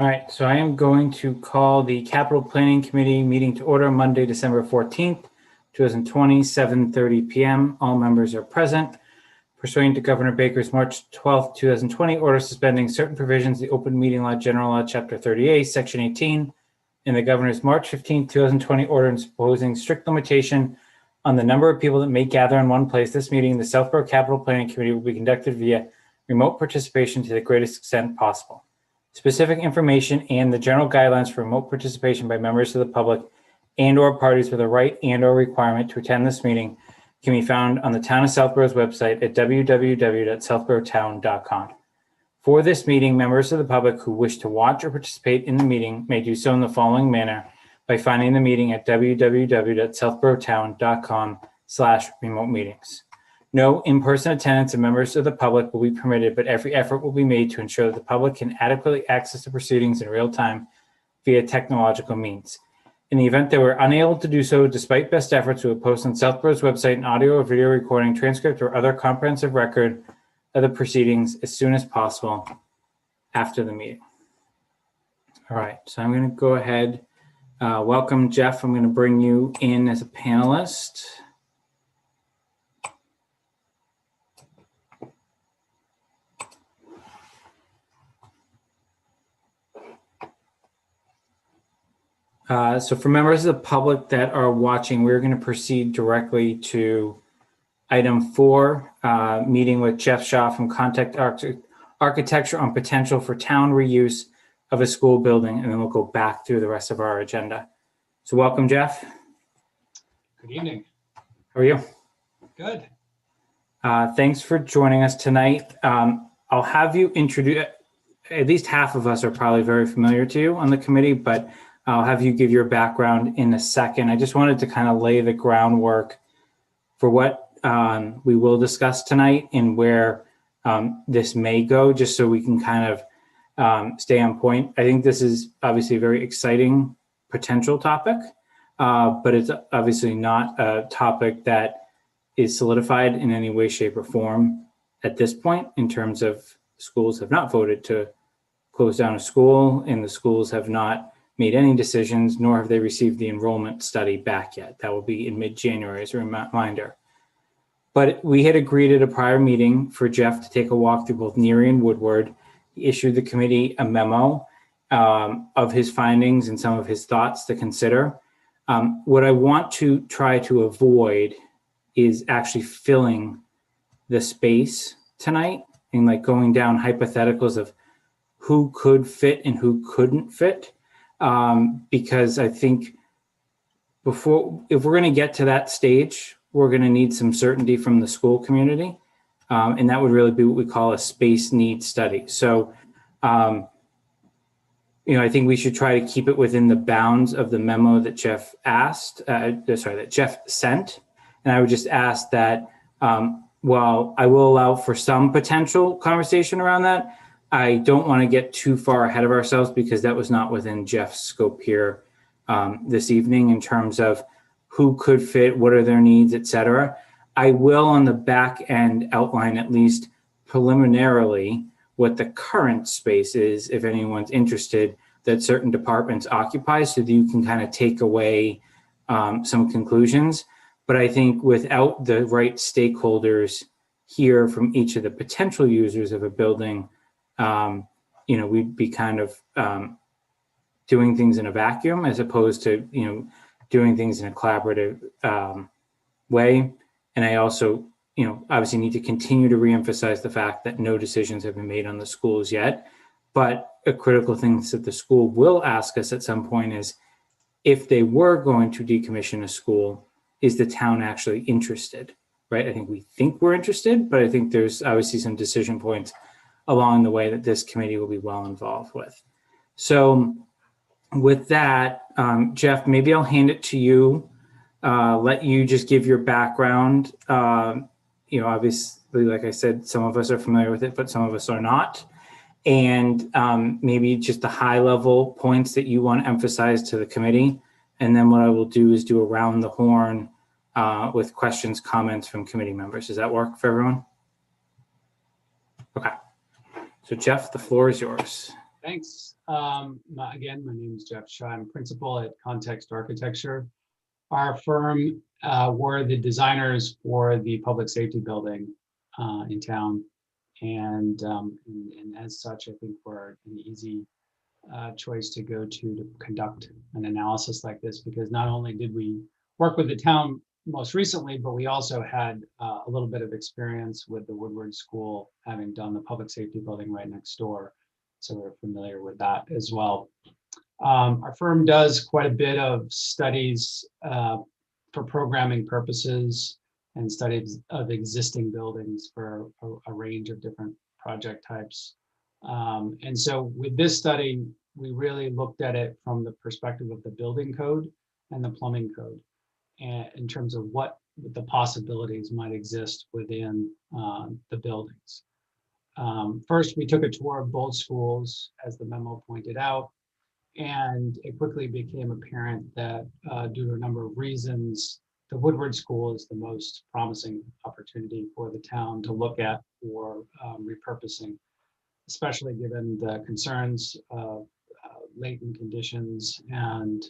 All right, so I am going to call the Capital Planning Committee meeting to order Monday, December 14th, 2020, 7:30 p.m. All members are present. Pursuant to Governor Baker's March 12th, 2020 order suspending certain provisions of the Open Meeting Law, General Law, Chapter 38, Section 18, and the Governor's March 15th, 2020 order imposing strict limitation on the number of people that may gather in one place, this meeting, the Southborough Capital Planning Committee, will be conducted via remote participation to the greatest extent possible. Specific information and the general guidelines for remote participation by members of the public and/or parties with a right and/or requirement to attend this meeting can be found on the Town of Southborough's website at www.southboroughtown.com. For this meeting, members of the public who wish to watch or participate in the meeting may do so in the following manner by finding the meeting at www.southboroughtown.com/remote meetings. No in-person attendance of members of the public will be permitted, but every effort will be made to ensure that the public can adequately access the proceedings in real time via technological means. In the event that we're unable to do so, despite best efforts, we will post on Southborough's website an audio or video recording, transcript, or other comprehensive record of the proceedings as soon as possible after the meeting. All right, so I'm going to go ahead. Welcome, Jeff. I'm going to bring you in as a panelist. So for members of the public that are watching, we're going to proceed directly to item 4, meeting with Jeff Shaw from Contact Architecture on potential for town reuse of a school building, and then we'll go back through the rest of our agenda. So welcome, Jeff. Good evening. How are you? Good. Thanks for joining us tonight. I'll have you introduce, at least half of us are probably very familiar to you on the committee, but I'll have you give your background in a second. I just wanted to kind of lay the groundwork for what we will discuss tonight and where this may go, just so we can kind of stay on point. I think this is obviously a very exciting potential topic, but it's obviously not a topic that is solidified in any way, shape, or form at this point, in terms of schools have not voted to close down a school, and the schools have not made any decisions, nor have they received the enrollment study back yet. That will be in mid-January as a reminder. But we had agreed at a prior meeting for Jeff to take a walk through both Neary and Woodward. He issued the committee a memo of his findings and some of his thoughts to consider. What I want to try to avoid is actually filling the space tonight and like going down hypotheticals of who could fit and who couldn't fit. Because I think if we're going to get to that stage, we're going to need some certainty from the school community. And that would really be what we call a space need study. So, I think we should try to keep it within the bounds of the memo that Jeff that Jeff sent. And I would just ask that, while I will allow for some potential conversation around that, I don't want to get too far ahead of ourselves, because that was not within Jeff's scope here this evening in terms of who could fit, what are their needs, et cetera. I will on the back end outline at least preliminarily what the current space is, if anyone's interested, that certain departments occupy, so that you can kind of take away some conclusions. But I think without the right stakeholders here from each of the potential users of a building, we'd be kind of doing things in a vacuum as opposed to, doing things in a collaborative way. And I also, obviously need to continue to reemphasize the fact that no decisions have been made on the schools yet. But a critical thing that the school will ask us at some point is, if they were going to decommission a school, is the town actually interested, right? I think we're interested, but I think there's obviously some decision points along the way that this committee will be well involved with. So with that, Jeff, maybe I'll hand it to you, let you just give your background. Obviously, like I said, some of us are familiar with it, but some of us are not. And maybe just the high level points that you want to emphasize to the committee. And then what I will do is do around the horn with questions, comments from committee members. Does that work for everyone? Okay. So Jeff, the floor is yours. Thanks. Again, my name is Jeff Shaw. I'm principal at Context Architecture. Our firm were the designers for the public safety building in town. And as such, I think we're an easy choice to go to conduct an analysis like this, because not only did we work with the town most recently, but we also had a little bit of experience with the Woodward School, having done the public safety building right next door. So we're familiar with that as well. Our firm does quite a bit of studies for programming purposes and studies of existing buildings for a range of different project types. And so with this study, we really looked at it from the perspective of the building code and the plumbing code, and in terms of what the possibilities might exist within the buildings. First, we took a tour of both schools, as the memo pointed out, and it quickly became apparent that due to a number of reasons, the Woodward School is the most promising opportunity for the town to look at for repurposing, especially given the concerns of latent conditions and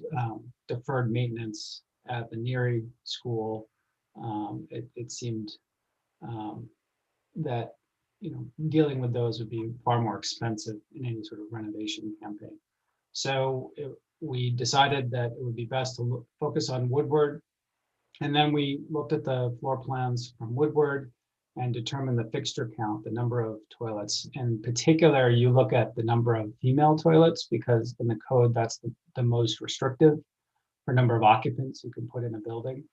deferred maintenance at the Neary School. It seemed that dealing with those would be far more expensive in any sort of renovation campaign. So we decided that it would be best to focus on Woodward. And then we looked at the floor plans from Woodward and determined the fixture count, the number of toilets. In particular, you look at the number of female toilets, because in the code, that's the most restrictive for number of occupants you can put in a building.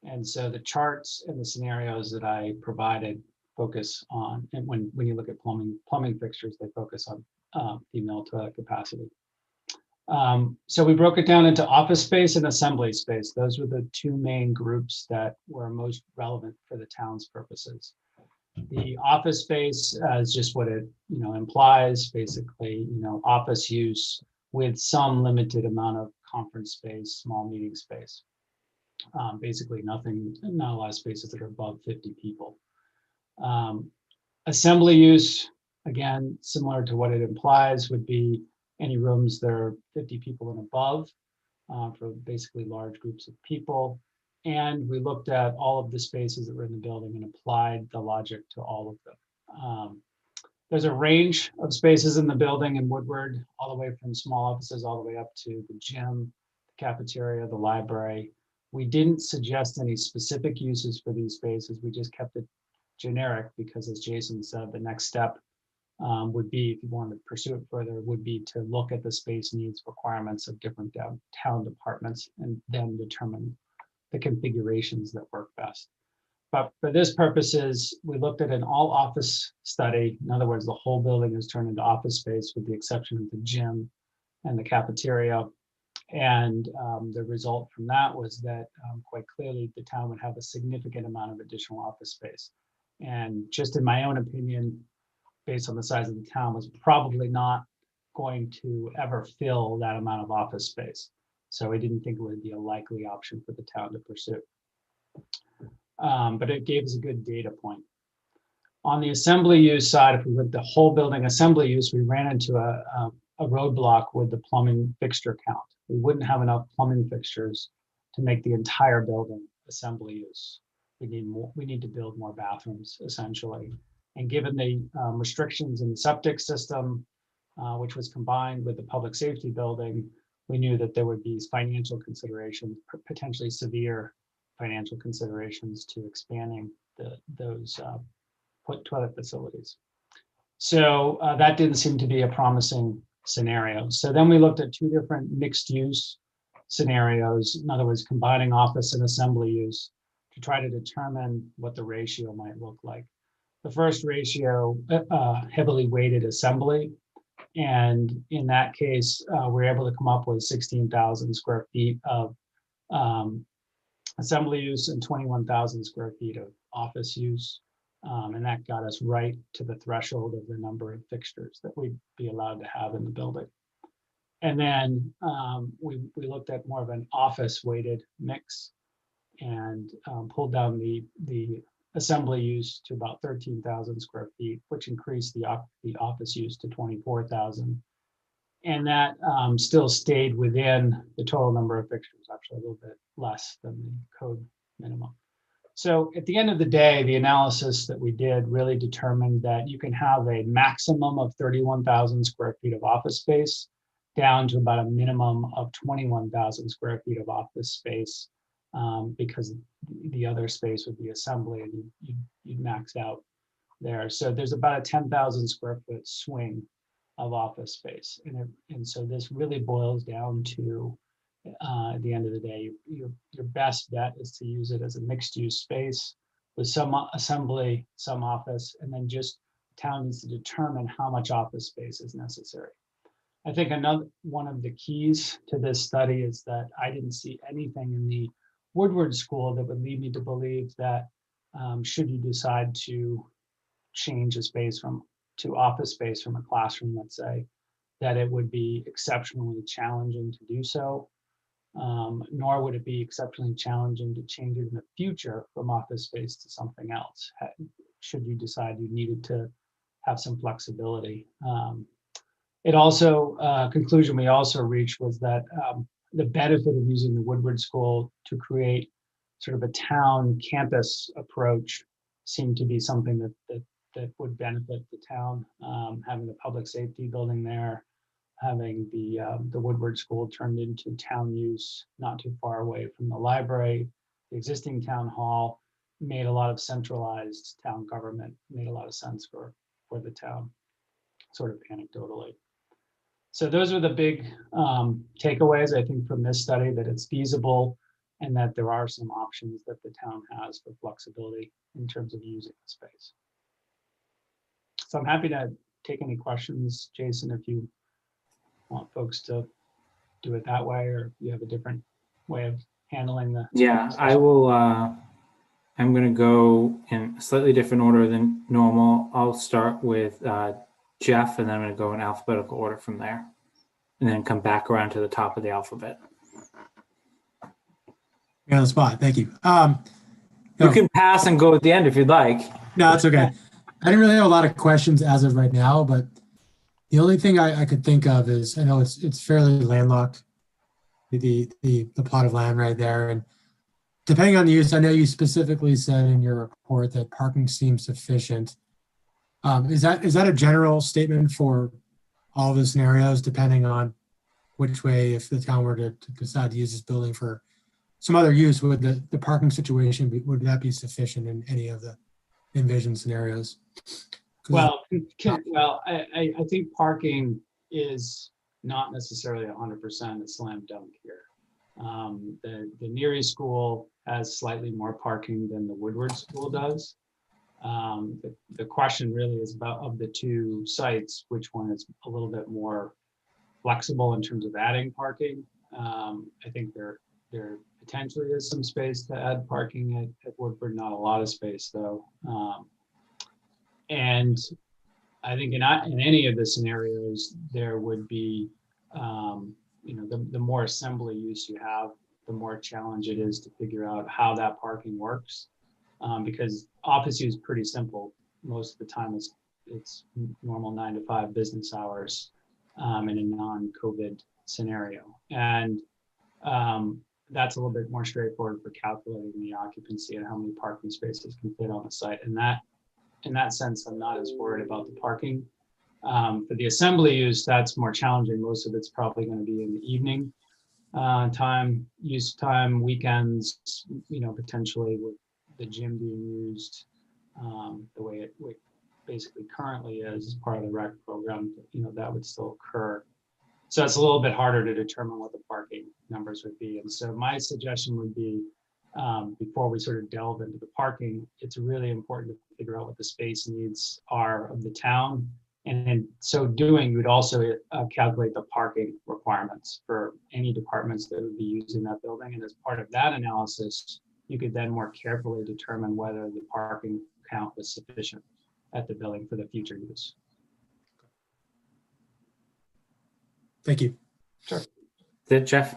And so the charts and the scenarios that I provided focus on, and when you look at plumbing fixtures, they focus on female toilet capacity. So we broke it down into office space and assembly space. Those were the two main groups that were most relevant for the town's purposes. The office space is just what it implies, basically, office use with some limited amount of conference space, small meeting space. Basically nothing, not a lot of spaces that are above 50 people. Assembly use, again, similar to what it implies, would be any rooms that are 50 people and above, for basically large groups of people. And we looked at all of the spaces that were in the building and applied the logic to all of them. There's a range of spaces in the building in Woodward, all the way from small offices all the way up to the gym, the cafeteria, the library. We didn't suggest any specific uses for these spaces. We just kept it generic because, as Jason said, the next step would be, if you wanted to pursue it further, would be to look at the space needs requirements of different town departments and then determine the configurations that work best. But for this purposes, we looked at an all office study. In other words, the whole building is turned into office space with the exception of the gym and the cafeteria. And the result from that was that quite clearly the town would have a significant amount of additional office space. And just in my own opinion, based on the size of the town, was probably not going to ever fill that amount of office space. So we didn't think it would be a likely option for the town to pursue. But it gave us a good data point. On the assembly use side, if we looked at the whole building assembly use, we ran into a roadblock with the plumbing fixture count. We wouldn't have enough plumbing fixtures to make the entire building assembly use. We need more. We need to build more bathrooms, essentially. And given the restrictions in the septic system, which was combined with the public safety building, we knew that there would be financial considerations, potentially severe financial considerations to expanding those toilet facilities. So that didn't seem to be a promising scenario. So then we looked at two different mixed use scenarios, in other words, combining office and assembly use, to try to determine what the ratio might look like. The first ratio, heavily weighted assembly. And in that case, we're able to come up with 16,000 square feet of assembly use and 21,000 square feet of office use. And that got us right to the threshold of the number of fixtures that we'd be allowed to have in the building. And then we looked at more of an office weighted mix and pulled down the assembly use to about 13,000 square feet, which increased the office use to 24,000. And that still stayed within the total number of fixtures, actually a little bit less than the code minimum. So at the end of the day, the analysis that we did really determined that you can have a maximum of 31,000 square feet of office space down to about a minimum of 21,000 square feet of office space, because the other space would be assembly, and you'd max out there. So there's about a 10,000 square foot swing of office space. And so this really boils down to, at the end of the day, your best bet is to use it as a mixed use space with some assembly, some office, and then just town needs to determine how much office space is necessary. I think another one of the keys to this study is that I didn't see anything in the Woodward School that would lead me to believe that should you decide to change a space to office space from a classroom, let's say, that it would be exceptionally challenging to do so, nor would it be exceptionally challenging to change it in the future from office space to something else, should you decide you needed to have some flexibility. It also, conclusion we also reached was that the benefit of using the Woodward School to create sort of a town campus approach seemed to be something that would benefit the town, having the public safety building there, having the Woodward School turned into town use, not too far away from the library. The existing town hall made a lot of centralized town government, made a lot of sense for the town, sort of anecdotally. So those are the big takeaways, I think, from this study, that it's feasible and that there are some options that the town has for flexibility in terms of using the space. So I'm happy to take any questions, Jason, if you want folks to do it that way, or you have a different way of handling the. Yeah, I will. I'm going to go in a slightly different order than normal. I'll start with Jeff, and then I'm going to go in alphabetical order from there, and then come back around to the top of the alphabet. You're on the spot. Thank you. You can pass and go at the end if you'd like. No, it's okay. I didn't really have a lot of questions as of right now, but the only thing I could think of is, I know it's fairly landlocked, the plot of land right there, and depending on the use, I know you specifically said in your report that parking seems sufficient. Is that a general statement for all the scenarios, depending on which way, if the town were to decide to use this building for some other use, would the parking situation would that be sufficient in any of the envisioned scenarios? Well, I think parking is not necessarily 100% a slam dunk here. The Neary School has slightly more parking than the Woodward School does. The question really is about, of the two sites, which one is a little bit more flexible in terms of adding parking. I think there potentially is some space to add parking at Woodward, not a lot of space though. And I think in any of the scenarios, there would be, the more assembly use you have, the more challenge it is to figure out how that parking works. Because office use is pretty simple. Most of the time it's normal 9 to 5 business hours in a non-COVID scenario. And that's a little bit more straightforward for calculating the occupancy and how many parking spaces can fit on the site. And that, in that sense, I'm not as worried about the parking. For the assembly use, that's more challenging. Most of it's probably going to be in the evening use time, weekends, potentially with the gym being used the way it basically currently is as part of the rec program, that would still occur. So it's a little bit harder to determine what the parking numbers would be. And so my suggestion would be, before we sort of delve into the parking, it's really important to figure out what the space needs are of the town. And in so doing, you would also calculate the parking requirements for any departments that would be using that building. And as part of that analysis, you could then more carefully determine whether the parking count was sufficient at the building for the future use. Thank you. Sure. Is it Jeff?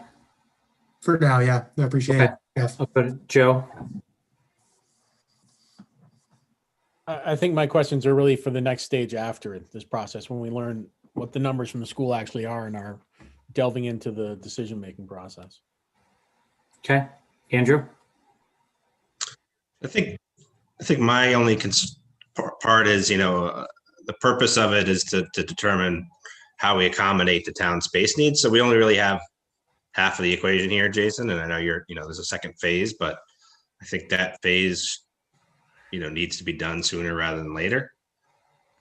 For now, yeah, I appreciate it. Jeff. I'll put it, Joe. I think my questions are really for the next stage after this process, when we learn what the numbers from the school actually are and are delving into the decision-making process. Okay, Andrew? I think my only part is, the purpose of it is to determine how we accommodate the town space needs. So we only really have half of the equation here, Jason. And I know there's a second phase, but I think that phase, needs to be done sooner rather than later.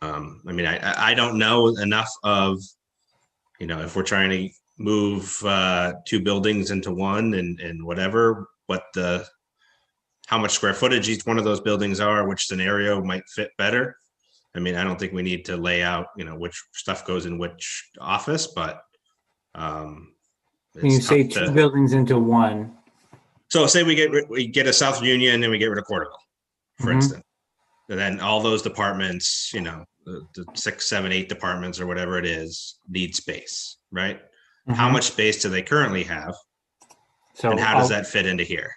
I don't know enough of, if we're trying to move 2 buildings into one and whatever, how much square footage each one of those buildings are, which scenario might fit better. I don't think we need to lay out, which stuff goes in which office, but When you it's say tough 2 to- buildings into one, So say we get a South Union and we get rid of Corderville, for Mhm. instance. And then all those departments, the 6, 7, 8 departments or whatever it is, need space, right? How Mhm. much space do they currently have? So And how does that fit into here?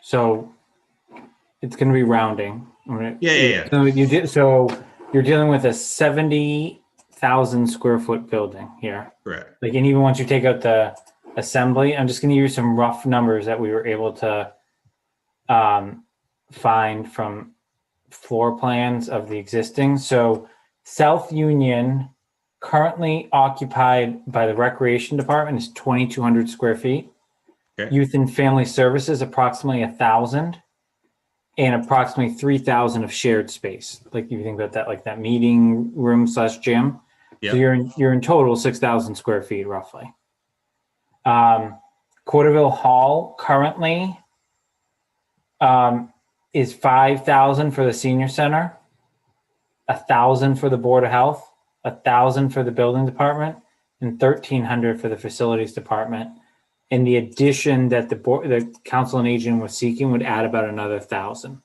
So it's going to be rounding. Right? Yeah. So you're dealing with a 70,000 square foot building here. Correct. And even once you take out the assembly, I'm just going to give you some rough numbers that we were able to find from floor plans of the existing. So South Union, currently occupied by the recreation department, is 2,200 square feet. Okay. Youth and Family Services, approximately 1,000, and approximately 3,000 of shared space. If you think about that, like that meeting room / gym. Yeah. So you're in total 6,000 square feet roughly. Corderville Hall currently is 5,000 for the senior center, 1,000 for the Board of Health, 1,000 for the building department, and 1,300 for the facilities department. And the addition that the council on aging was seeking would add about another 1,000.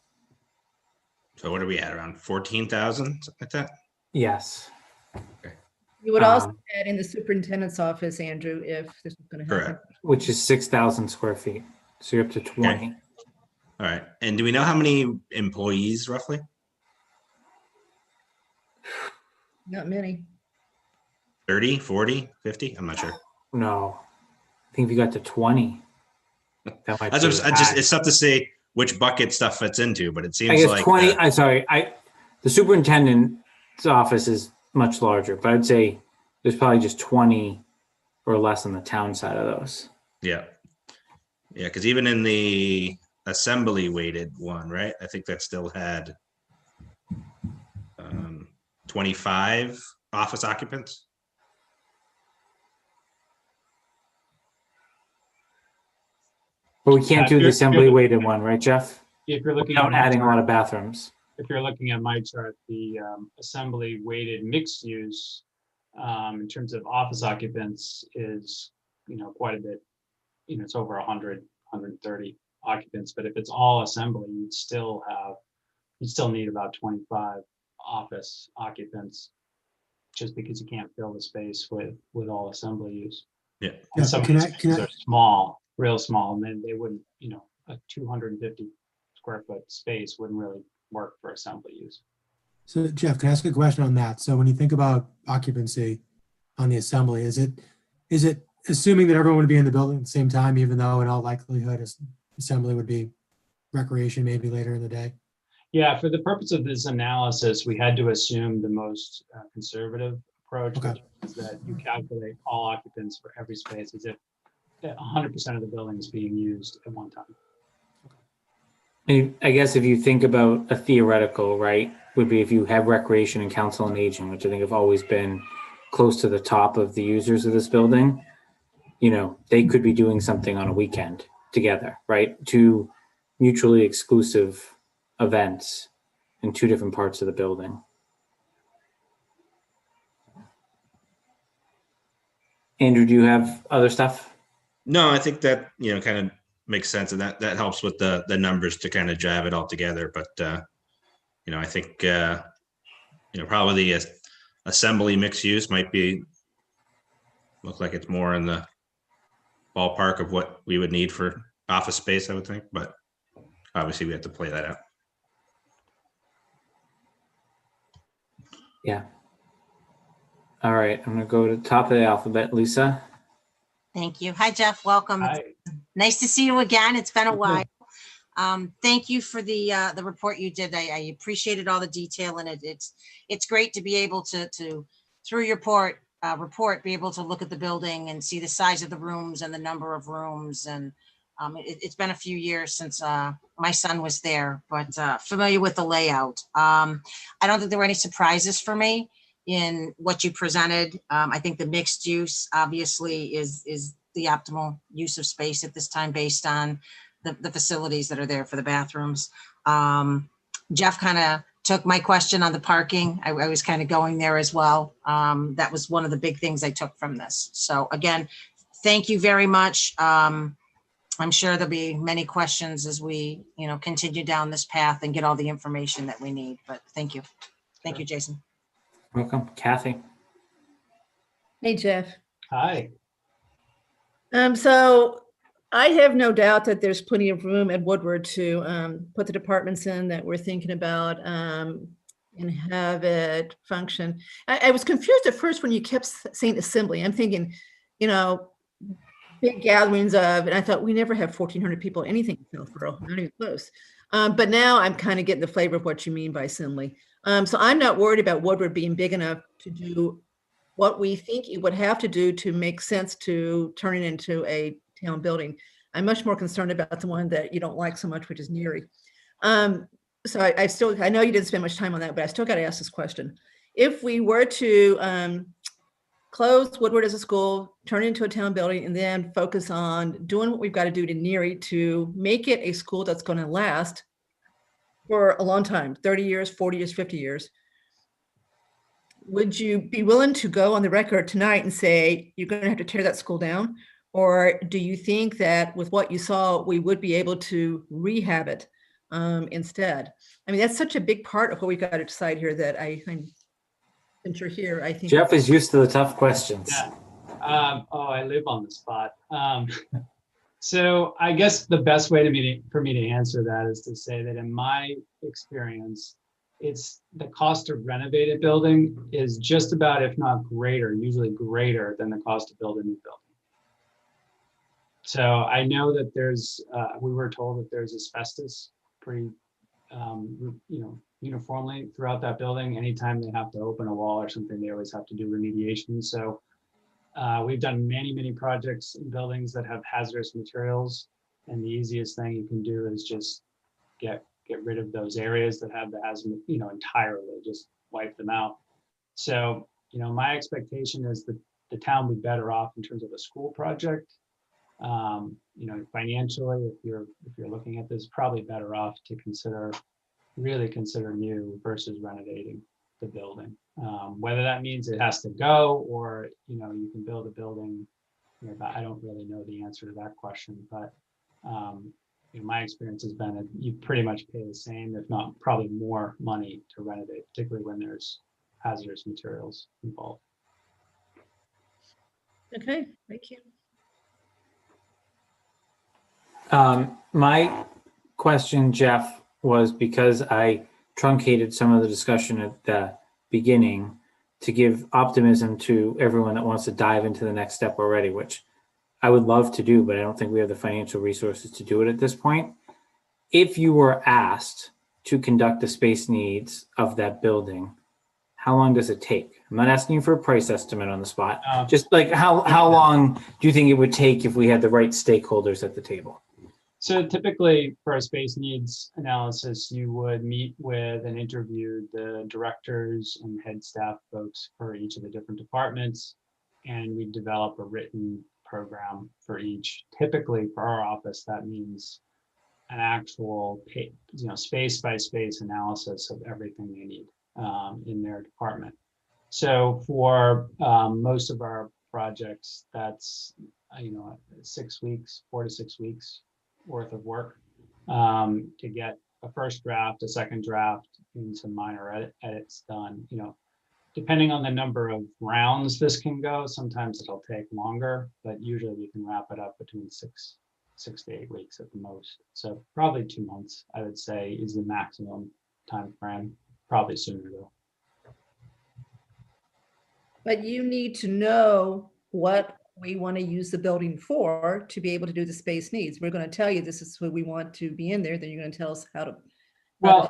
So what are we at, around 14,000, something like that? Yes. You would also Um, add in the superintendent's office, Andrew, if this is going to happen. Correct. Which is 6,000 square feet. So you're up to 20. All right. And do we know how many employees roughly? Not many. 30, 40, 50? I'm not sure. No. I think if you got to 20, that might That's be what high. it's tough to say which bucket stuff fits into, but it I seems guess like 20. the- The superintendent's office is much larger, but I'd say there's probably just 20 or less on the town side of those. yeah. Yeah, because even in the assembly weighted one, right? I think that still had 25 office occupants. But we can't do the assembly weighted one, right, Jeff? If you're looking at Without my adding a lot chart, of bathrooms. if you're looking at my chart, the assembly weighted mixed use in terms of office occupants is, quite a bit. It's over 100, 130 occupants. But if it's all assembly, you'd still need about 25 office occupants, just because you can't fill the space with all assembly use. Yeah. And Yeah, some of can these I- can spaces I- are small, real small, and then they wouldn't, a 250 square foot space wouldn't really work for assembly use. So Jeff, can I ask a question on that? So when you think about occupancy on the assembly, is it assuming that everyone would be in the building at the same time, even though in all likelihood assembly would be recreation maybe later in the day? Yeah, for the purpose of this analysis, we had to assume the most conservative approach, Okay. which is that you calculate all occupants for every space as if 100% of the building is being used at one time. I guess if you think about a theoretical, right, would be if you have recreation and council on aging, which I think have always been close to the top of the users of this building, they could be doing something on a weekend together, right? 2 mutually exclusive events in 2 different parts of the building. Andrew, do you have other stuff? No, I think that, kind of makes sense. And that helps with the numbers to kind of jive it all together. But, I think, probably the assembly mixed use might look like it's more in the ballpark of what we would need for office space, I would think. But obviously we have to play that out. Yeah. All right, I'm gonna go to the top of the alphabet. Lisa? Thank you. Hi, Jeff. Welcome. Hi. Nice to see you again. It's been a You too. while. Thank you for the report you did. I appreciated all the detail in it. It's great to be able to through your report, be able to look at the building and see the size of the rooms and the number of rooms. And it's been a few years since my son was there, but familiar with the layout. I don't think there were any surprises for me in what you presented. I think the mixed use obviously is the optimal use of space at this time based on the facilities that are there for the bathrooms. Jeff kind of took my question on the parking. I was kind of going there as well. That was one of the big things I took from this. So again, thank you very much. I'm sure there'll be many questions as we, continue down this path and get all the information that we need, but thank you. Thank you, Jason. Welcome. Kathy? Hey, Jeff. Hi. So I have no doubt that there's plenty of room at Woodward to put the departments in that we're thinking about and have it function. I was confused at first when you kept saying assembly. I'm thinking, big gatherings of, and I thought we never have 1,400 people, anything in Southborough, not even close. But now I'm kind of getting the flavor of what you mean by assembly. So I'm not worried about Woodward being big enough to do what we think it would have to do to make sense to turn it into a town building. I'm much more concerned about the one that you don't like so much, which is Neary. So I know you didn't spend much time on that, but I still got to ask this question. If we were to close Woodward as a school, turn it into a town building, and then focus on doing what we've got to do to Neary to make it a school that's going to last for a long time, 30 years, 40 years, 50 years, would you be willing to go on the record tonight and say you're going to have to tear that school down? Or do you think that with what you saw, we would be able to rehab it instead? I mean, that's such a big part of what we got to decide here that since you're here, I think. Jeff is used to the tough questions. Yeah. I live on the spot. So I guess the best way for me to answer that is to say that in my experience, it's the cost to renovate a building is just about, if not greater, usually greater than the cost to build a new building. So I know that we were told that there's asbestos pretty, uniformly throughout that building. Anytime they have to open a wall or something, they always have to do remediation. So we've done many, many projects in buildings that have hazardous materials. And the easiest thing you can do is just get rid of those areas that have the hazard, entirely, just wipe them out. So, my expectation is that the town would be better off in terms of a school project. Financially, if you're looking at this, probably better off to really consider new versus renovating the building. Whether that means it has to go or, you can build a building nearby. I don't really know the answer to that question, but my experience has been that you pretty much pay the same, if not probably more money to renovate, particularly when there's hazardous materials involved. Okay, thank you. My question, Jeff, was because I truncated some of the discussion at the beginning to give optimism to everyone that wants to dive into the next step already, which I would love to do, but I don't think we have the financial resources to do it at this point. If you were asked to conduct the space needs of that building, how long does it take? I'm not asking you for a price estimate on the spot. Just like how long do you think it would take if we had the right stakeholders at the table? So typically for a space needs analysis, you would meet with and interview the directors and head staff folks for each of the different departments. And we develop a written program for each. Typically for our office, that means an actual space by space analysis of everything they need in their department. So for most of our projects, that's 6 weeks, 4 to 6 weeks worth of work to get a first draft, a second draft, and some minor edits done. Depending on the number of rounds this can go, sometimes it'll take longer, but usually we can wrap it up between 6 to 8 weeks at the most. So probably 2 months, I would say, is the maximum time frame. Probably sooner though. But you need to know what we want to use the building for to be able to do the space needs. We're going to tell you this is what we want to be in there, then you're going to tell us how to. Well,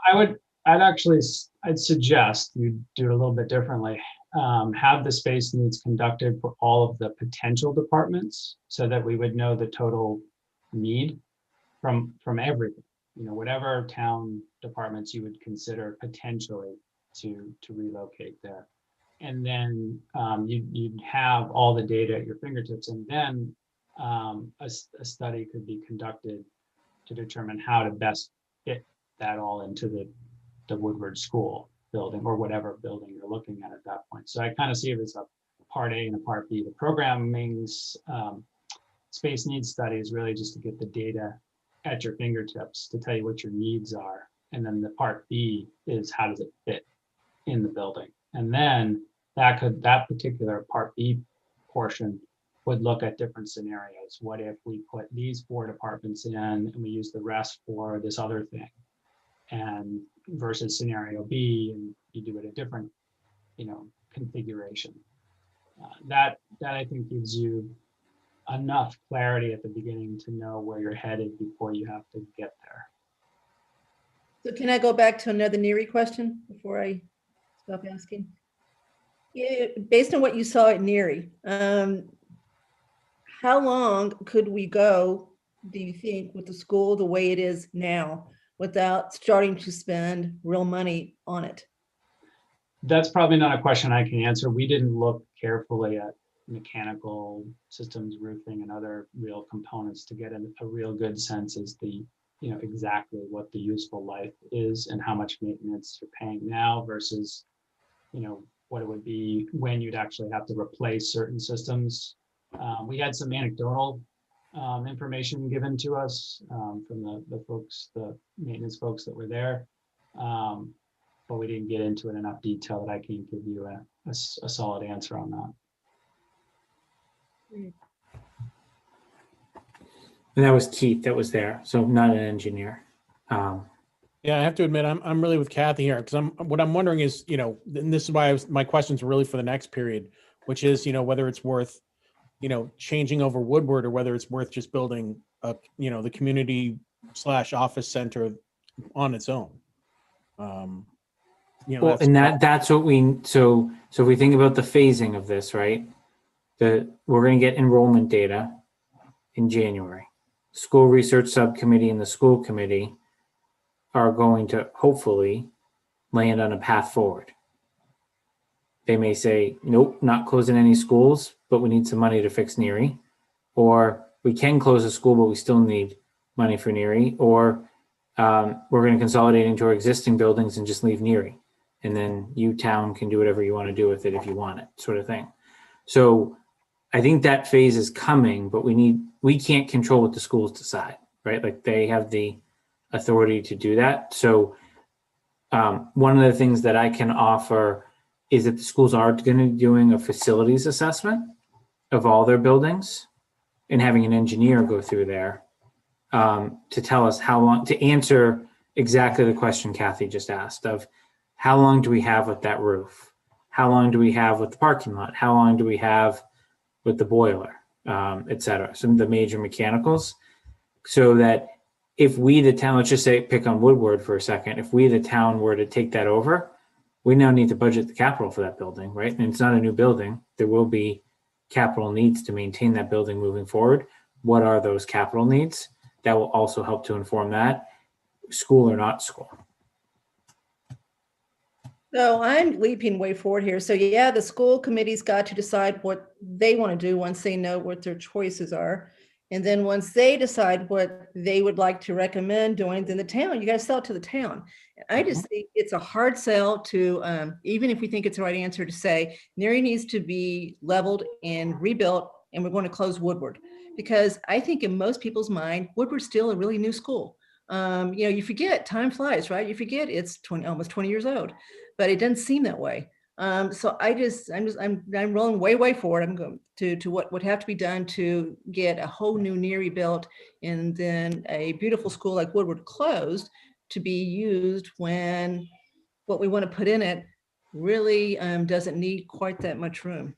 I'd suggest you do it a little bit differently. Have the space needs conducted for all of the potential departments so that we would know the total need from everything. Whatever town departments you would consider potentially to relocate there. And then you'd have all the data at your fingertips, and then a study could be conducted to determine how to best fit that all into the Woodward School building or whatever building you're looking at that point. So I kind of see it as a part A and a part B. The programming's space needs study is really just to get the data at your fingertips to tell you what your needs are. And then the part B is how does it fit in the building? And then that particular part B portion would look at different scenarios. What if we put these 4 departments in and we use the rest for this other thing? And versus scenario B, and you do it a different, configuration. That I think gives you enough clarity at the beginning to know where you're headed before you have to get there. So can I go back to another NERI question before I stop asking? Yeah, based on what you saw at NERI, how long could we go, do you think, with the school the way it is now without starting to spend real money on it? That's probably not a question I can answer. We didn't look carefully at mechanical systems, roofing, and other real components to get a real good sense as the, exactly what the useful life is and how much maintenance you're paying now versus, what it would be when you'd actually have to replace certain systems. We had some anecdotal information given to us from the folks, the maintenance folks that were there. But we didn't get into it in enough detail that I can give you a solid answer on that. And that was Keith that was there, so not an engineer. Yeah, I have to admit, I'm really with Kathy here because what I'm wondering is, and this is why my questions are really for the next period, which is, whether it's worth, changing over Woodward or whether it's worth just building the community / office center on its own. Well, and that's what so if we think about the phasing of this, right? We're going to get enrollment data in January. School research subcommittee and the school committee are going to hopefully land on a path forward. They may say, nope, not closing any schools, but we need some money to fix NERI. Or we can close a school, but we still need money for NERI. Or we're going to consolidate into our existing buildings and just leave NERI. And then you town can do whatever you want to do with it if you want it, sort of thing. So I think that phase is coming, but we can't control what the schools decide, right? Like they have the authority to do that. So one of the things that I can offer is that the schools are going to be doing a facilities assessment of all their buildings and having an engineer go through there to tell us how long, to answer exactly the question Kathy just asked of how long do we have with that roof? How long do we have with the parking lot? How long do we have with the boiler, et cetera? Some of the major mechanicals, so that if we, the town, let's just say, pick on Woodward for a second, if we, the town, were to take that over, we now need to budget the capital for that building, right? And it's not a new building. There will be capital needs to maintain that building moving forward. What are those capital needs? That will also help to inform that, school or not school. So I'm leaping way forward here. So yeah, the school committee's got to decide what they want to do once they know what their choices are. And then once they decide what they would like to recommend doing, then the town, you got to sell it to the town. I just think it's a hard sell to, even if we think it's the right answer, to say NERI needs to be leveled and rebuilt and we're going to close Woodward. Because I think in most people's mind, Woodward's still a really new school. You forget, time flies, right? You forget it's almost 20 years old, but it doesn't seem that way. So I'm rolling way forward. I'm going to what would have to be done to get a whole new NERI built and then a beautiful school like Woodward closed to be used when what we want to put in it really doesn't need quite that much room.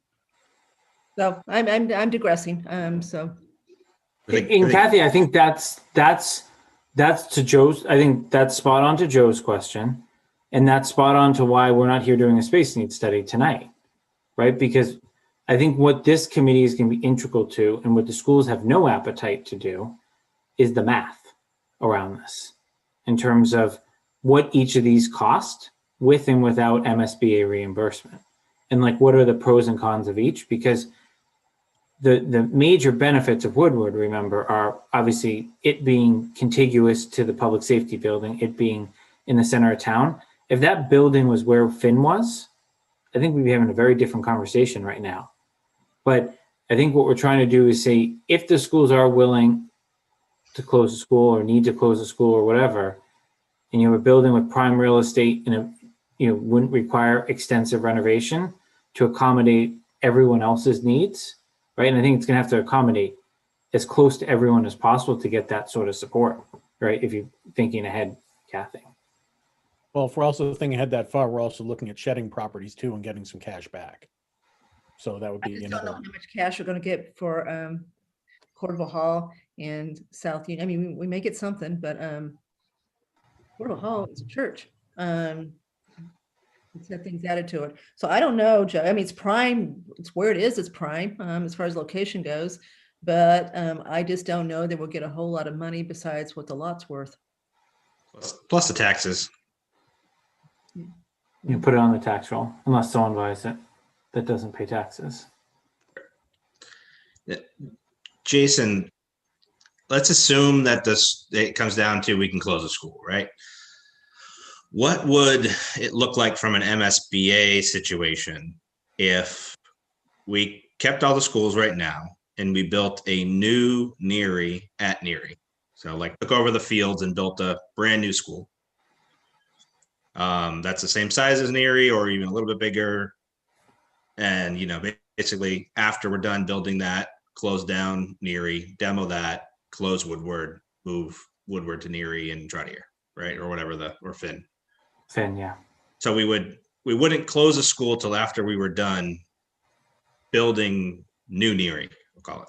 So I'm digressing. So And Kathy, I think that's to Joe's, I think that's spot on to Joe's question. And that's spot on to why we're not here doing a space needs study tonight, right? Because I think what this committee is going to be integral to, and what the schools have no appetite to do, is the math around this in terms of what each of these cost with and without MSBA reimbursement. And like, what are the pros and cons of each? Because the major benefits of Woodward, remember, are obviously it being contiguous to the public safety building, it being in the center of town. If that building was where Finn was, I think we'd be having a very different conversation right now. But I think what we're trying to do is say, if the schools are willing to close a school or need to close a school or whatever, and you have a building with prime real estate and wouldn't require extensive renovation to accommodate everyone else's needs, right? And I think it's gonna have to accommodate as close to everyone as possible to get that sort of support, right? If you're thinking ahead, Kathy. Well, if we're also thinking ahead that far, we're also looking at shedding properties too and getting some cash back. So that would I be just don't know another. how much cash we're going to get for Cordoba Hall and South Union. I mean, we may get something, but Cordoba Hall is a church. It's had things added to it. So I don't know, Joe. I mean, it's prime. It's where it is. It's prime as far as location goes. But I just don't know that we'll get a whole lot of money besides what the lot's worth. Plus the taxes. You put it on the tax roll unless someone buys it that doesn't pay taxes. Jason, let's assume that it comes down to we can close a school, right? What would it look like from an MSBA situation if we kept all the schools right now and we built a new NERI at NERI? So like took over the fields and built a brand new school. That's the same size as NERI or even a little bit bigger. And, basically after we're done building that, close down NERI, demo that, close Woodward, move Woodward to NERI and try to here, right? Or whatever or Finn. Finn, yeah. So we wouldn't close a school till after we were done building new NERI, we'll call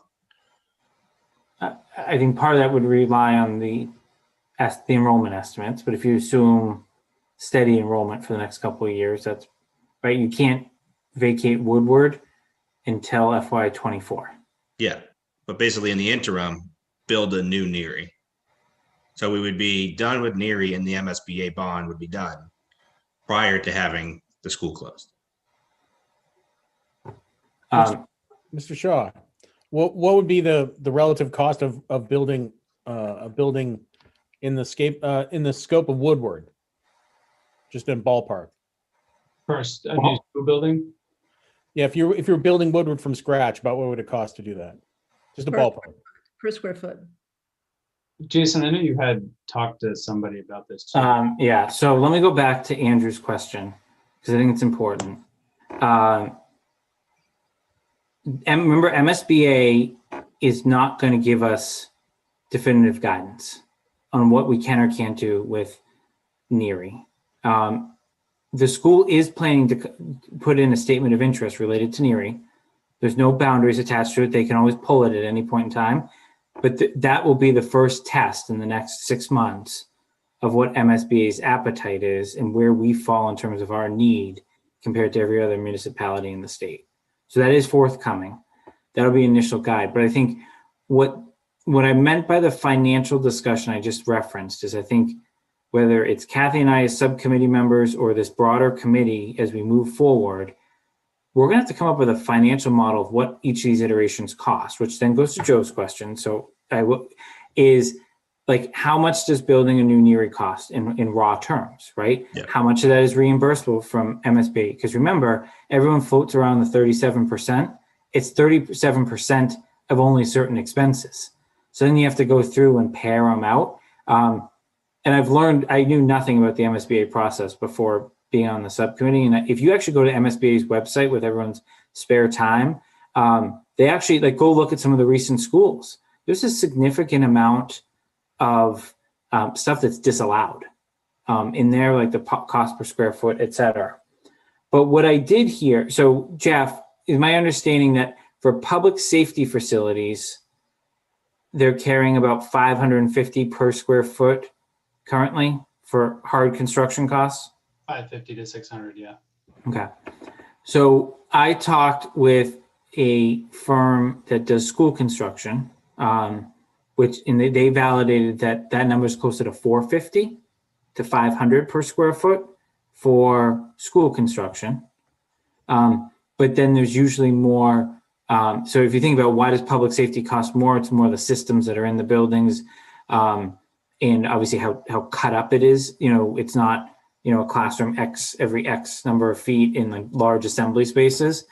it. I think part of that would rely on the enrollment estimates, but if you assume steady enrollment for the next couple of years, that's right. You can't vacate Woodward until FY24. Yeah, but basically in the interim, build a new NERI. So we would be done with NERI and the MSBA bond would be done prior to having the school closed. Mr. Shaw, what would be the relative cost of building a building in the scope of Woodward? Just in ballpark. First, a new school building. Yeah, if you're building Woodward from scratch, about what would it cost to do that? Just a ballpark. Per square foot. Jason, I know you had talked to somebody about this too. Yeah, so let me go back to Andrew's question because I think it's important. And remember, MSBA is not going to give us definitive guidance on what we can or can't do with NERI. The school is planning to put in a statement of interest related to NERI. There's no boundaries attached to it. They can always pull it at any point in time. But that will be the first test in the next 6 months of what MSBA's appetite is and where we fall in terms of our need compared to every other municipality in the state. So that is forthcoming. That'll be initial guide. But I think what I meant by the financial discussion I just referenced is I think whether it's Kathy and I as subcommittee members or this broader committee as we move forward, we're going to have to come up with a financial model of what each of these iterations cost, which then goes to Joe's question. So is like, how much does building a new NERI cost in raw terms, right? Yeah. How much of that is reimbursable from MSBA? Because remember, everyone floats around the 37%. It's 37% of only certain expenses. So then you have to go through and pare them out. And I've learned, I knew nothing about the MSBA process before being on the subcommittee. And if you actually go to MSBA's website with everyone's spare time, they actually go look at some of the recent schools. There's a significant amount of stuff that's disallowed in there, like the cost per square foot, et cetera. But what I did hear, so Jeff, is my understanding that for public safety facilities, they're carrying about 550 per square foot currently for hard construction costs? 550 to 600, yeah. Okay. So I talked with a firm that does school construction, and they validated that that number is closer to 450 to 500 per square foot for school construction. But then there's usually more. So if you think about why does public safety cost more, it's more the systems that are in the buildings, and obviously how cut up it is. It's not a classroom every X number of feet in the large assembly spaces.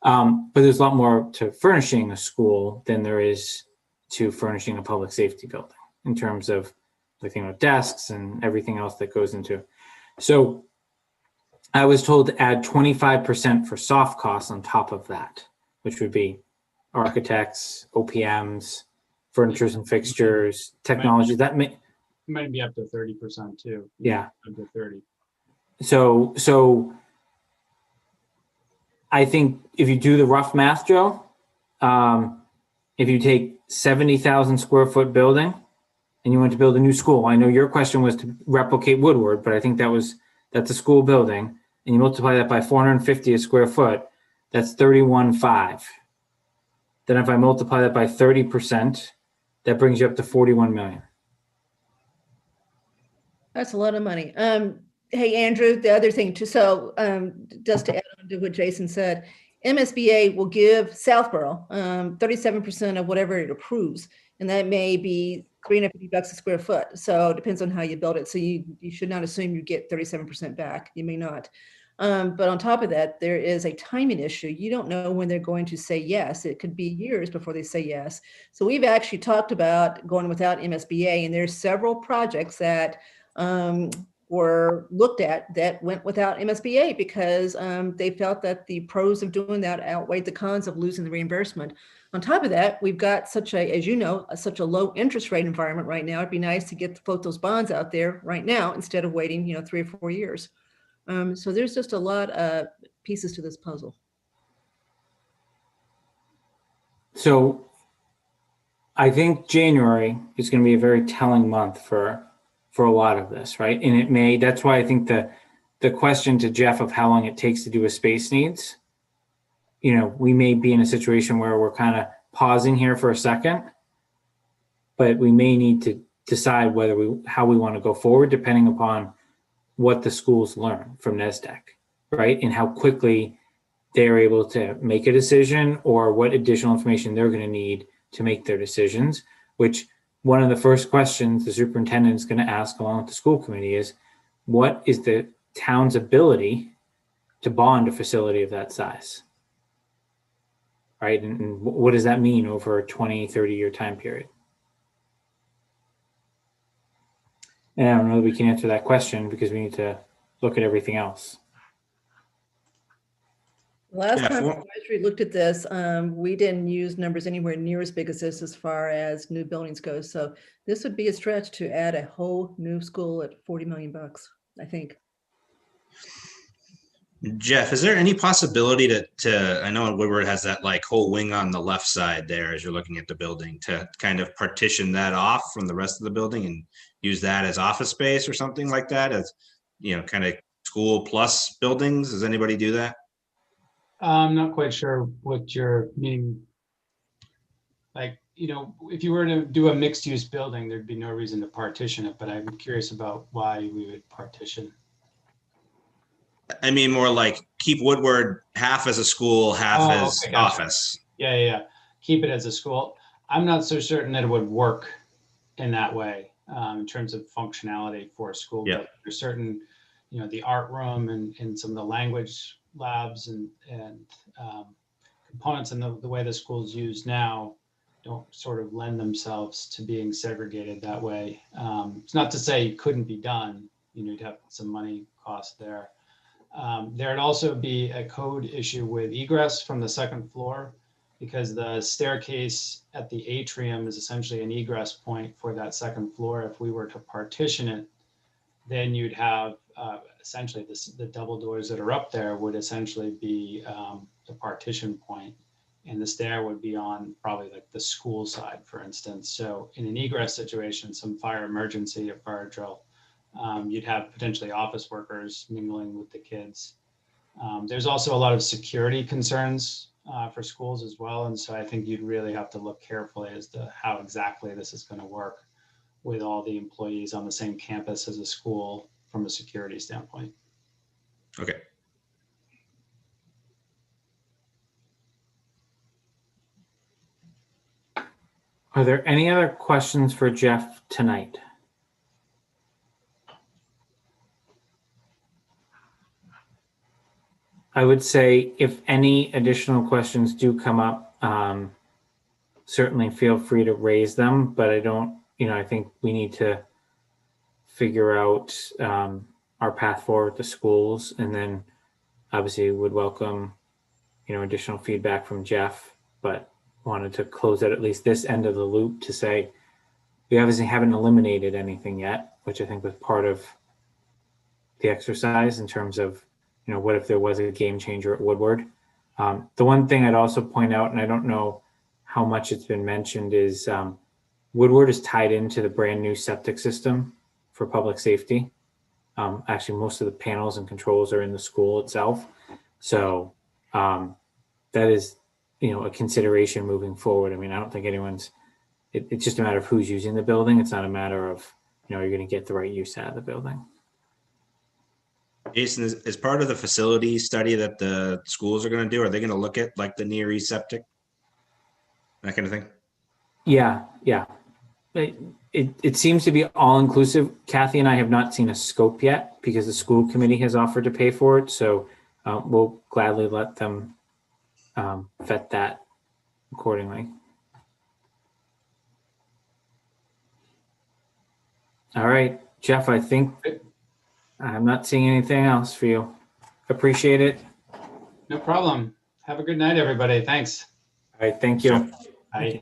But there's a lot more to furnishing a school than there is to furnishing a public safety building in terms of desks and everything else that goes into it. So I was told to add 25% for soft costs on top of that, which would be architects, OPMs, furnitures and fixtures, technology. That may, It might be up to 30% too. Yeah. Up to 30. So I think if you do the rough math, Joe, if you take 70,000 square foot building and you want to build a new school, I know your question was to replicate Woodward, but I think that's a school building, and you multiply that by 450 a square foot, that's 31.5. Then if I multiply that by 30%, that brings you up to 41 million. That's a lot of money. Hey, Andrew, the other thing too, so just to add on to what Jason said, MSBA will give Southborough 37% of whatever it approves, and that may be $350 a square foot. So it depends on how you build it. So you should not assume you get 37% back. You may not. But on top of that, there is a timing issue. You don't know when they're going to say yes. It could be years before they say yes. So we've actually talked about going without MSBA, and there's several projects that were looked at that went without MSBA because they felt that the pros of doing that outweighed the cons of losing the reimbursement. On top of that, we've got such a low interest rate environment right now. It'd be nice to get float those bonds out there right now instead of waiting 3 or 4 years. So there's just a lot of pieces to this puzzle. So I think January is going to be a very telling month for a lot of this, right? And that's why I think the question to Jeff of how long it takes to do a space needs, we may be in a situation where we're kind of pausing here for a second, but we may need to decide how we want to go forward depending upon what the schools learn from NESDEC, right? And how quickly they're able to make a decision or what additional information they're going to need to make their decisions, which one of the first questions the superintendent is going to ask along with the school committee is, what is the town's ability to bond a facility of that size? Right? And what does that mean over a 20, 30-year time period? And I don't know that we can answer that question because we need to look at everything else. Last Yeah, time for- advisory looked at this, we didn't use numbers anywhere near as big as this as far as new buildings go. So this would be a stretch to add a whole new school at 40 million bucks, I think. Jeff, is there any possibility to I know Woodward has that whole wing on the left side there as you're looking at the building, to kind of partition that off from the rest of the building and use that as office space or something like that, as kind of school plus buildings? Does anybody do that? I'm not quite sure what you're meaning. If you were to do a mixed use building, there'd be no reason to partition it, but I'm curious about why we would partition. I mean, more like keep Woodward half as a school, half as Okay, gotcha. office. Yeah. Keep it as a school. I'm not so certain that it would work in that way in terms of functionality for a school. Yeah. But there's certain, the art room and some of the language labs and components and the way the school's used now don't sort of lend themselves to being segregated that way. It's not to say it couldn't be done. You'd have some money cost there. There'd also be a code issue with egress from the second floor, because the staircase at the atrium is essentially an egress point for that second floor. If we were to partition it, then you'd have essentially the double doors that are up there would essentially be the partition point, and the stair would be on probably like the school side, for instance. So in an egress situation, some fire emergency, a fire drill, you'd have potentially office workers mingling with the kids. There's also a lot of security concerns for schools as well. And so I think you'd really have to look carefully as to how exactly this is going to work with all the employees on the same campus as a school from a security standpoint. Okay. Are there any other questions for Jeff tonight? I would say if any additional questions do come up, certainly feel free to raise them, but I think we need to figure out our path forward to schools, and then obviously would welcome, additional feedback from Jeff, but wanted to close out at least this end of the loop to say we obviously haven't eliminated anything yet, which I think was part of the exercise in terms of, what if there was a game changer at Woodward? The one thing I'd also point out, and I don't know how much it's been mentioned, is Woodward is tied into the brand new septic system for public safety. Actually, most of the panels and controls are in the school itself. So that is, a consideration moving forward. I mean, I don't think it's just a matter of who's using the building. It's not a matter of, you're going to get the right use out of the building. Jason, is part of the facility study that the schools are going to do, are they going to look at like the near east septic? That kind of thing? Yeah. It seems to be all inclusive. Kathy and I have not seen a scope yet because the school committee has offered to pay for it. So we'll gladly let them vet that accordingly. All right, Jeff, I think I'm not seeing anything else for you. Appreciate it. No problem. Have a good night, everybody. Thanks. All right, thank you. Bye.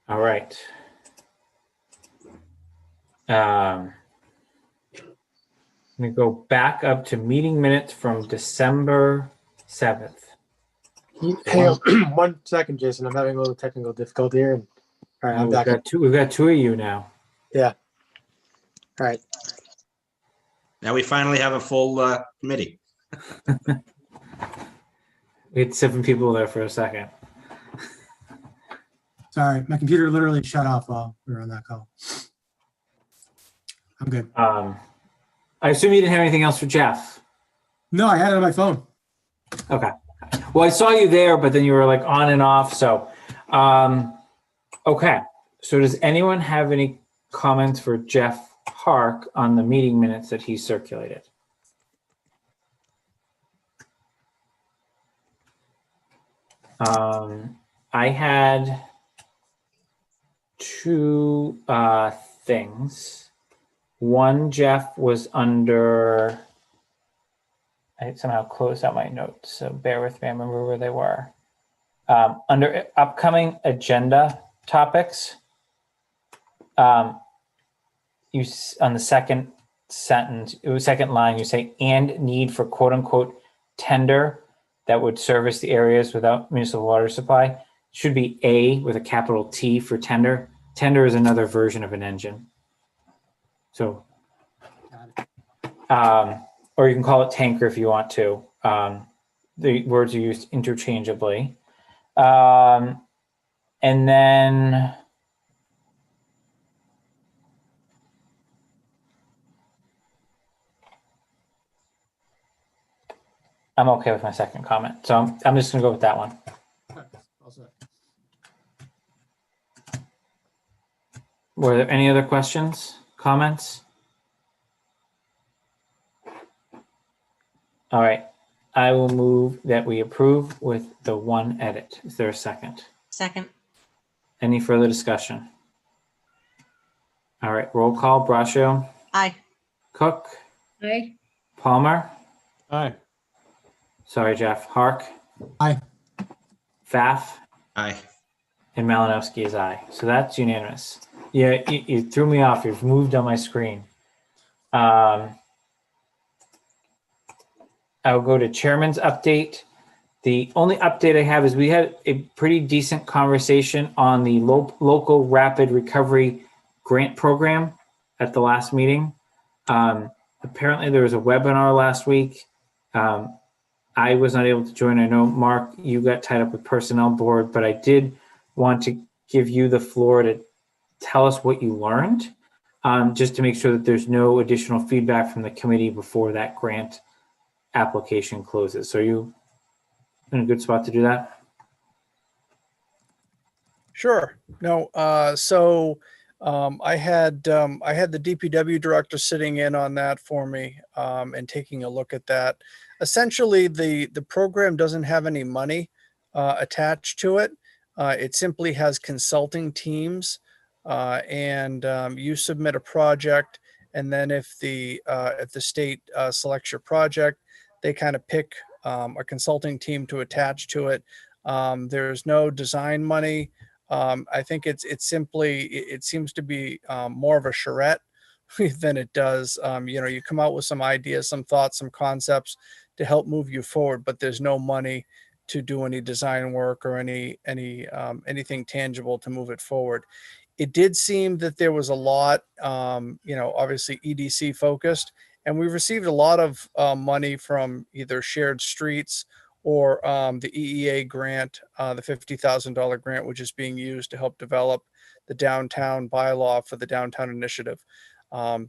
All right. I'm going to go back up to meeting minutes from December 7th. Hang on 1 second, Jason. I'm having a little technical difficulty here. All right, I'm back. We've got two of you now. Yeah. All right. Now we finally have a full committee. We had 7 people there for a second. Sorry, my computer literally shut off while we were on that call. I'm good. I assume you didn't have anything else for Jeff. No, I had it on my phone. Okay. Well, I saw you there, but then you were like on and off. So, okay. So does anyone have any comments for Jeff Hark on the meeting minutes that he circulated? I had 2 things. One, Jeff was under, I somehow closed out my notes, so bear with me. I remember where they were. Under upcoming agenda topics, you on the second sentence, it was second line, you say, and need for quote unquote tender that would service the areas without municipal water supply. Should be A with a capital T for tender. Tender is another version of an engine. So, or you can call it tanker if you want to. The words are used interchangeably. And then I'm okay with my second comment. So I'm just gonna go with that one. Were there any other questions, comments? All right, I will move that we approve with the one edit. Is there a second? Second. Any further discussion? All right, roll call. Braccio, Aye. Cook, Aye. Palmer. Aye. Sorry, Jeff. Hark. Aye. Pfaff. Aye. And Malinowski is aye. So that's unanimous. Yeah, you threw me off. You've moved on my screen. I'll go to chairman's update. The only update I have is we had a pretty decent conversation on the local rapid recovery grant program at the last meeting. Apparently there was a webinar last week. I was not able to join. I know, Mark, you got tied up with personnel board, but I did want to give you the floor to tell us what you learned, just to make sure that there's no additional feedback from the committee before that grant application closes. So are you in a good spot to do that? Sure. No, I had the DPW director sitting in on that for me, and taking a look at that. Essentially, the program doesn't have any money attached to it. It simply has consulting teams, and you submit a project, and then if the state selects your project, they kind of pick a consulting team to attach to it. There's no design money. I think it seems to be more of a charrette than it does. You come out with some ideas, some thoughts, some concepts to help move you forward, but there's no money to do any design work or anything tangible to move it forward. It did seem that there was a lot, obviously EDC focused, and we received a lot of money from either shared streets or the EEA grant, the $50,000 grant, which is being used to help develop the downtown bylaw for the downtown initiative.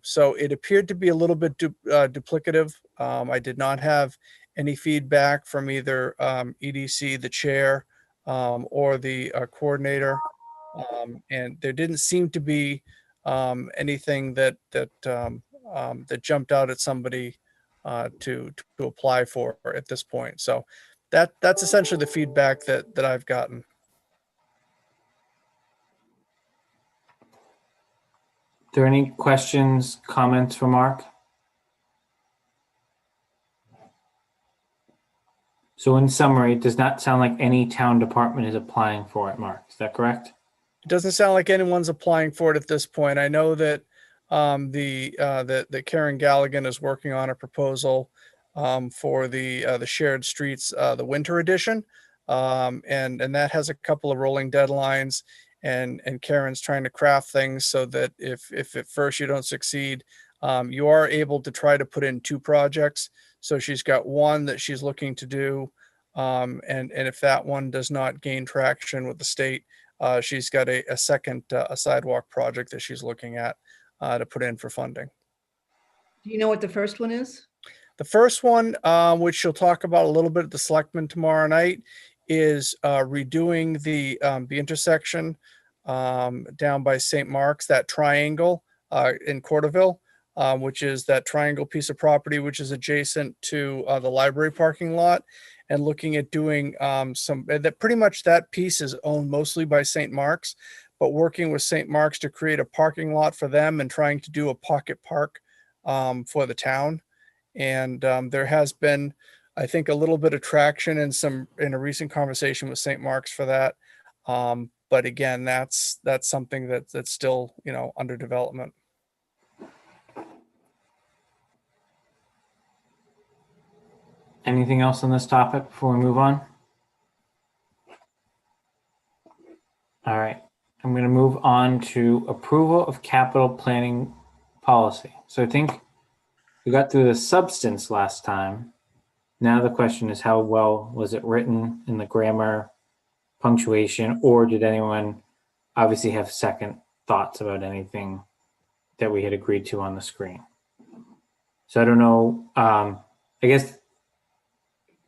So it appeared to be a little bit duplicative. I did not have any feedback from either EDC, the chair, or the coordinator. And there didn't seem to be anything that jumped out at somebody to apply for at this point. So that's essentially the feedback that I've gotten. Are there any questions, comments for Mark? So in summary, it does not sound like any town department is applying for it, Mark. Is that correct? It doesn't sound like anyone's applying for it at this point. I know that that Karen Galligan is working on a proposal for the shared streets, the winter edition, and that has a couple of rolling deadlines. And Karen's trying to craft things so that if at first you don't succeed, you are able to try to put in two projects. So she's got one that she's looking to do, and if that one does not gain traction with the state, she's got a second a sidewalk project that she's looking at to put in for funding. Do you know what the first one is? The first one, which she'll talk about a little bit at the selectmen tomorrow night, is redoing the intersection down by St. Mark's, that triangle in Corderville, which is that triangle piece of property which is adjacent to the library parking lot, and looking at doing pretty much that piece is owned mostly by St. Mark's, but working with St. Mark's to create a parking lot for them and trying to do a pocket park for the town. And there has been, I think, a little bit of traction in a recent conversation with St. Mark's for that. But again, that's something that's still, under development. Anything else on this topic before we move on? All right, I'm going to move on to approval of capital planning policy. So I think we got through the substance last time. Now the question is, how well was it written in the grammar, punctuation, or did anyone obviously have second thoughts about anything that we had agreed to on the screen? So I don't know. I guess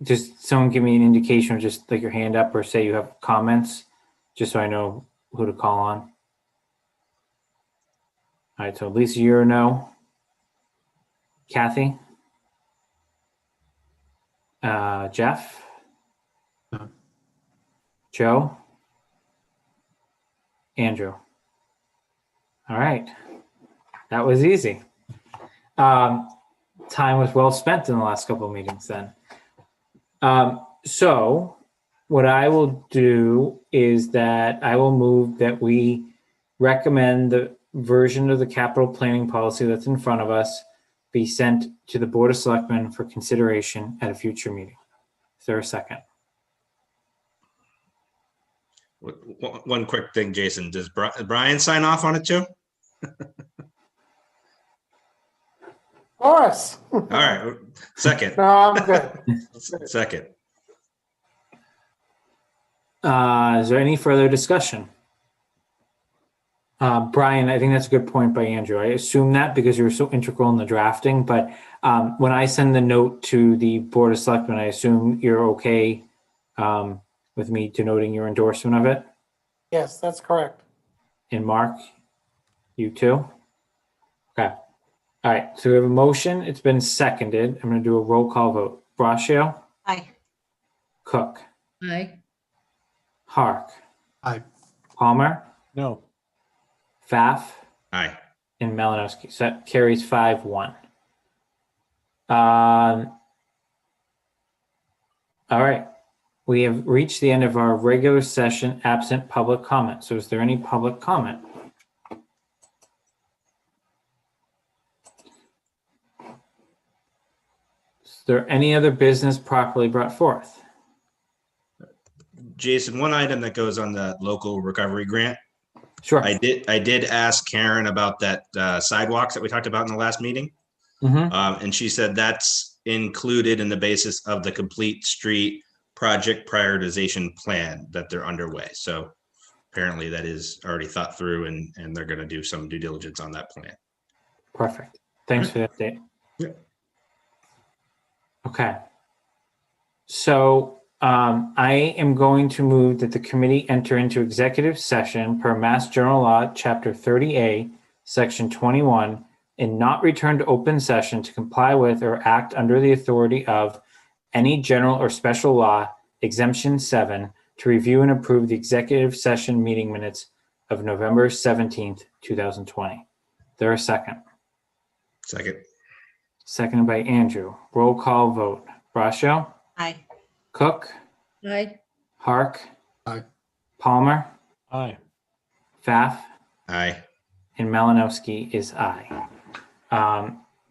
just someone give me an indication, or just like your hand up or say you have comments, just so I know who to call on. All right, so Lisa, you're a no. Kathy? Jeff? No. Joe? Andrew? All right, that was easy. Time was well spent in the last couple of meetings then. So what I will do is that I will move that we recommend the version of the capital planning policy that's in front of us be sent to the Board of Selectmen for consideration at a future meeting. Is there a second? One quick thing, Jason, does Brian sign off on it too? Of course. All right, second, No, I'm good. second. Is there any further discussion? Brian, I think that's a good point by Andrew. I assume that because you were so integral in the drafting, but when I send the note to the Board of Selectmen, I assume you're okay with me denoting your endorsement of it? Yes, that's correct. And Mark, you too? Okay. All right, so we have a motion. It's been seconded. I'm going to do a roll call vote. Braccio, Aye. Cook, Aye. Hark, Aye. Palmer, No. Pfaff, Aye. and Malinowski. So that carries 5-1. All right. We have reached the end of our regular session absent public comment. So is there any public comment? Is there any other business properly brought forth? Jason, one item that goes on the local recovery grant. Sure. I did ask Karen about that sidewalks that we talked about in the last meeting. Mhm. And she said that's included in the basis of the complete street project prioritization plan that they're underway. So apparently that is already thought through and they're going to do some due diligence on that plan. Perfect. Thanks for that, Dave. Yeah. Okay. So I am going to move that the committee enter into executive session per Mass General Law, Chapter 30A, Section 21, and not return to open session to comply with or act under the authority of any general or special law, exemption 7, to review and approve the executive session meeting minutes of November 17th, 2020. There a second? Second. Seconded by Andrew. Roll call vote. Braccio, Aye. Cook, Aye. Hark, Aye. Palmer, Aye. Pfaff, Aye. and Malinowski is aye.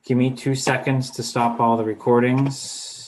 Give me 2 seconds to stop all the recordings.